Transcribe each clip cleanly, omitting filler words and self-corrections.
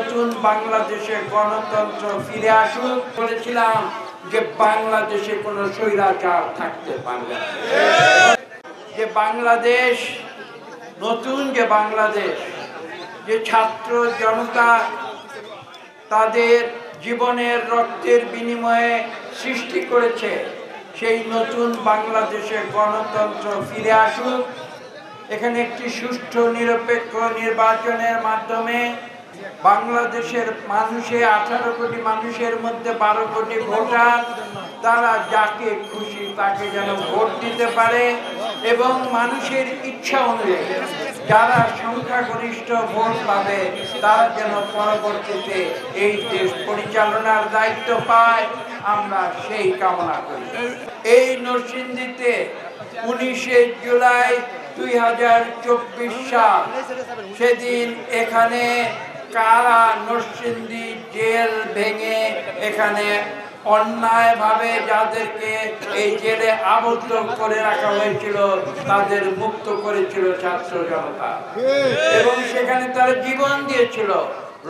নতুন বাংলাদেশে গণতন্ত্র ফিরে আসুক। বলেছিলাম যে বাংলাদেশে কোনো স্বৈরাচার থাকতে পারবে না, যে বাংলাদেশ, নতুন যে বাংলাদেশ, যে ছাত্র জনতা তাদের জীবনের রক্তের বিনিময়ে সৃষ্টি করেছে, সেই নতুন বাংলাদেশে গণতন্ত্র ফিরে আসুক। এখানে একটি সুষ্ঠু নিরপেক্ষ নির্বাচনের মাধ্যমে বাংলাদেশের 18 কোটি মানুষের মধ্যে 12 কোটি ভোটার, তারা যাকে খুশি তাকে যেন ভোট দিতে পারে এবং মানুষের ইচ্ছা অনুযায়ী যারা সংখ্যাগরিষ্ঠ ভোট পাবে তারা যেন পরবর্তীতে এই দেশ পরিচালনার দায়িত্ব পায়, আমরা সেই কামনা করি। এই নরসিংদীতে 19 জুলাই 2024 সাল, সেদিন এখানে কারা নরসিংদী জেল ভেঙে এখানে অন্যায়ভাবে যাদেরকে এই জেলে আবদ্ধ করে রাখা হয়েছিল তাদের মুক্ত করেছিল ছাত্র জনতা, এবং সেখানে তারা জীবন দিয়েছিল,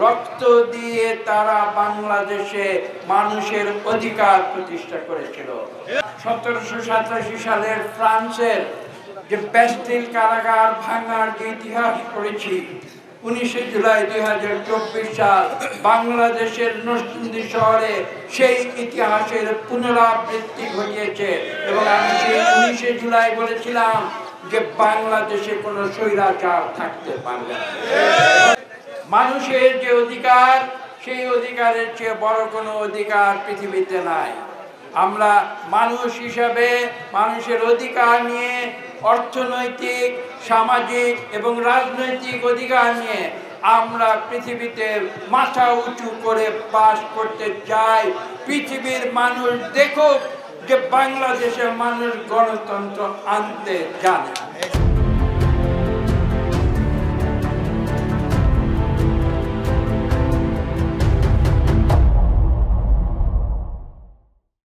রক্ত দিয়ে তারা বাংলাদেশে মানুষের অধিকার প্রতিষ্ঠা করেছিল। 1787 সালের ফ্রান্সের যে ব্যাস্টিল কারাগার ভাঙার যে ইতিহাস পড়েছি, 19 জুলাই 2024 সাল বাংলাদেশের নরসিংদী শহরে সেই ইতিহাসের পুনরাবৃত্তি ঘটিয়েছে। এবং আমি সেই 19 জুলাই বলেছিলাম যে বাংলাদেশে কোনো স্বৈরাচার থাকতে পারবে না। মানুষের যে অধিকার, সেই অধিকারের চেয়ে বড় কোনো অধিকার পৃথিবীতে নাই। আমরা মানুষ হিসাবে মানুষের অধিকার নিয়ে, অর্থনৈতিক, সামাজিক এবং রাজনৈতিক অধিকার নিয়ে আমরা পৃথিবীতে মাথা উঁচু করে বাস করতে চাই। পৃথিবীর মানুষ দেখুক যে বাংলাদেশের মানুষ গণতন্ত্র আনতে জানে।